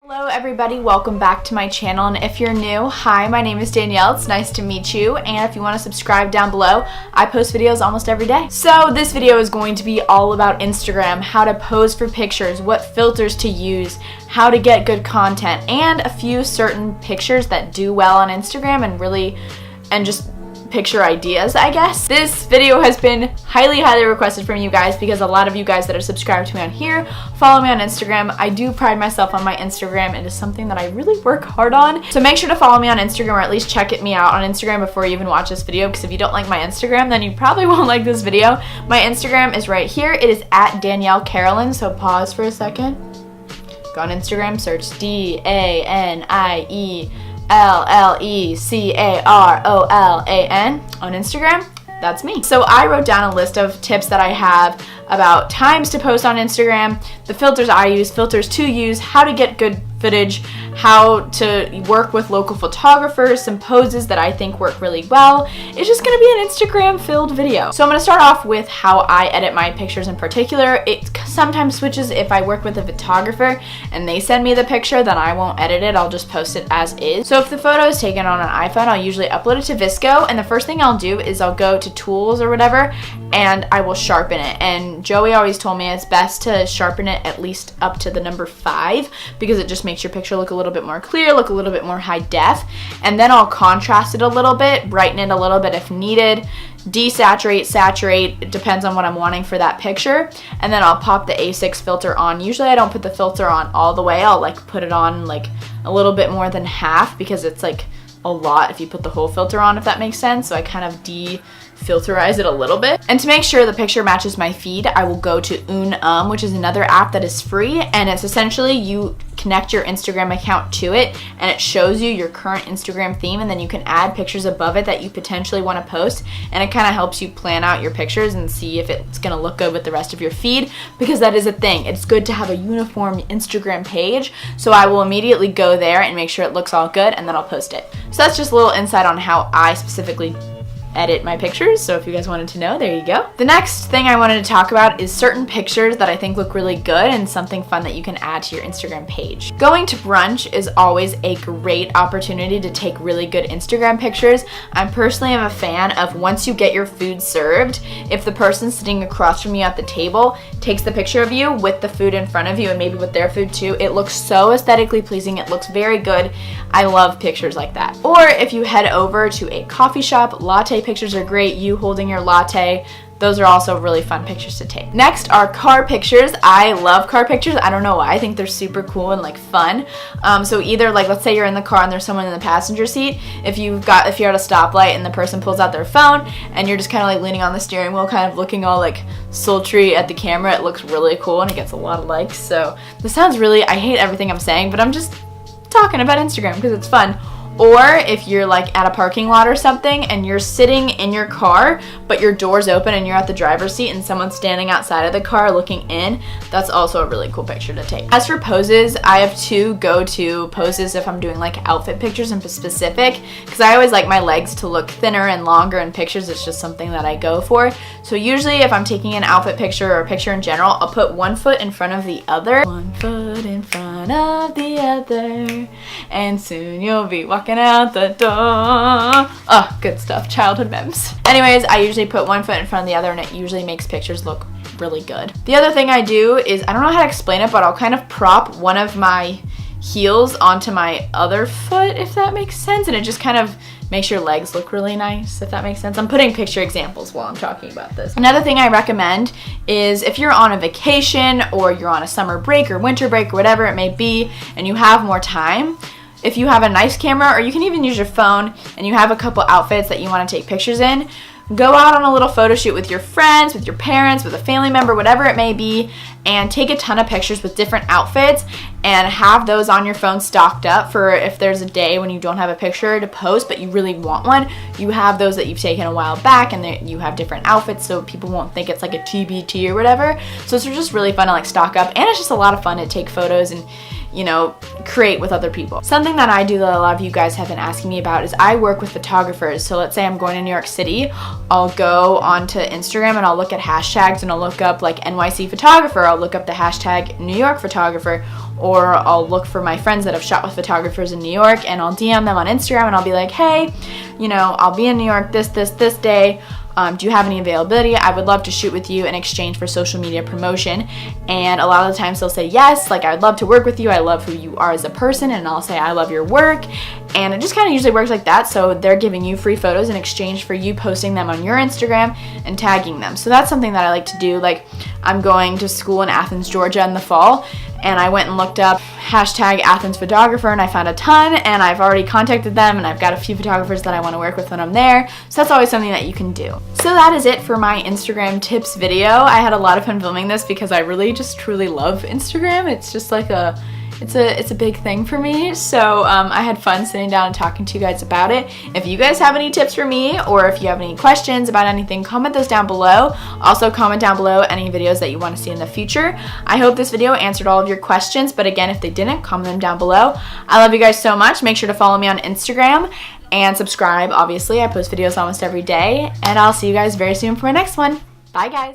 Hello everybody, welcome back to my channel, and if you're new, hi, my name is Danielle, it's nice to meet you, and if you want to subscribe down below, I post videos almost every day. So this video is going to be all about Instagram, how to pose for pictures, what filters to use, how to get good content, and a few certain pictures that do well on Instagram and just picture ideas, I guess. This video has been highly requested from you guys because a lot of you guys that are subscribed to me on here follow me on Instagram. I do pride myself on my Instagram. It is something that I really work hard on. So make sure to follow me on Instagram, or at least check me out on Instagram before you even watch this video, because if you don't like my Instagram, then you probably won't like this video. My Instagram is right here. It is at Danielle Carolyn, so pause for a second. Go on Instagram, search DANIELLECAROLAN on Instagram. That's me. So I wrote down a list of tips that I have about times to post on Instagram, the filters I use, filters to use, how to get good footage, how to work with local photographers, some poses that I think work really well. It's just gonna be an Instagram filled video. So I'm gonna start off with how I edit my pictures in particular. It sometimes switches if I work with a photographer and they send me the picture, then I won't edit it, I'll just post it as is. So if the photo is taken on an iPhone, I'll usually upload it to VSCO, and the first thing I'll do is I'll go to tools or whatever and I will sharpen it. And Joey always told me it's best to sharpen it at least up to the number 5 because it just makes your picture look a little bit more clear, look a little bit more high def. And then I'll contrast it a little bit, brighten it a little bit if needed, desaturate, saturate, it depends on what I'm wanting for that picture. And then I'll pop the A6 filter on. Usually I don't put the filter on all the way, I'll like put it on like a little bit more than half because it's like a lot if you put the whole filter on, if that makes sense. So I kind of filterize it a little bit. And to make sure the picture matches my feed, I will go to which is another app that is free, and it's essentially you connect your Instagram account to it and it shows you your current Instagram theme, and then you can add pictures above it that you potentially want to post, and it kind of helps you plan out your pictures and see if it's going to look good with the rest of your feed, because that is a thing. It's good to have a uniform Instagram page, so I will immediately go there and make sure it looks all good, and then I'll post it. So that's just a little insight on how I specifically edit my pictures, so if you guys wanted to know, there you go. The next thing I wanted to talk about is certain pictures that I think look really good and something fun that you can add to your Instagram page. Going to brunch is always a great opportunity to take really good Instagram pictures. I personally am a fan of, once you get your food served, if the person sitting across from you at the table takes the picture of you with the food in front of you and maybe with their food too, it looks so aesthetically pleasing, it looks very good. I love pictures like that. Or if you head over to a coffee shop, latte pictures are great, you holding your latte. Those are also really fun pictures to take. Next are car pictures. I love car pictures. I don't know why. I think they're super cool and like fun. So either like, let's say you're in the car and there's someone in the passenger seat. If you're at a stoplight and the person pulls out their phone and you're just kind of like leaning on the steering wheel, kind of looking all like sultry at the camera, it looks really cool and it gets a lot of likes. So this sounds really, I hate everything I'm saying, but I'm just talking about Instagram because it's fun. Or if you're like at a parking lot or something and you're sitting in your car but your door's open and you're at the driver's seat and someone's standing outside of the car looking in, that's also a really cool picture to take. As for poses, I have two go-to poses if I'm doing like outfit pictures in specific, because I always like my legs to look thinner and longer in pictures. It's just something that I go for. So usually if I'm taking an outfit picture or a picture in general, I'll put one foot in front of the other. One foot in front of the other, and soon you'll be walking out the door. Oh, good stuff. Childhood memes. Anyways, I usually put one foot in front of the other, and it usually makes pictures look really good. The other thing I do is, I don't know how to explain it, but I'll kind of prop one of my heels onto my other foot, if that makes sense, and it just kind of makes your legs look really nice, if that makes sense. I'm putting picture examples while I'm talking about this. Another thing I recommend is if you're on a vacation or you're on a summer break or winter break or whatever it may be, and you have more time, if you have a nice camera, or you can even use your phone, and you have a couple outfits that you want to take pictures in, go out on a little photo shoot with your friends, with your parents, with a family member, whatever it may be, and take a ton of pictures with different outfits and have those on your phone stocked up for if there's a day when you don't have a picture to post but you really want one, you have those that you've taken a while back, and you have different outfits so people won't think it's like a TBT or whatever. So it's just really fun to like stock up, and it's just a lot of fun to take photos, and you know, create with other people. Something that I do that a lot of you guys have been asking me about is I work with photographers. So let's say I'm going to New York City, I'll go onto Instagram and I'll look at hashtags and I'll look up like NYC photographer, I'll look up the hashtag New York photographer, or I'll look for my friends that have shot with photographers in New York and I'll DM them on Instagram and I'll be like, hey, you know, I'll be in New York this day. Do you have any availability? I would love to shoot with you in exchange for social media promotion. And a lot of the times they'll say yes, like I'd love to work with you, I love who you are as a person, and I'll say I love your work. And it just kind of usually works like that. So they're giving you free photos in exchange for you posting them on your Instagram and tagging them. So that's something that I like to do. Like I'm going to school in Athens, Georgia in the fall, and I went and looked up hashtag Athens photographer and I found a ton, and I've already contacted them and I've got a few photographers that I want to work with when I'm there. So that's always something that you can do. So that is it for my Instagram tips video. I had a lot of fun filming this because I really just truly love Instagram. It's just like it's a big thing for me. So I had fun sitting down and talking to you guys about it. If you guys have any tips for me, or if you have any questions about anything, comment those down below. Also comment down below any videos that you want to see in the future. I hope this video answered all of your questions, but again, if they didn't, comment them down below. I love you guys so much. Make sure to follow me on Instagram and subscribe. Obviously, I post videos almost every day, and I'll see you guys very soon for my next one. Bye guys.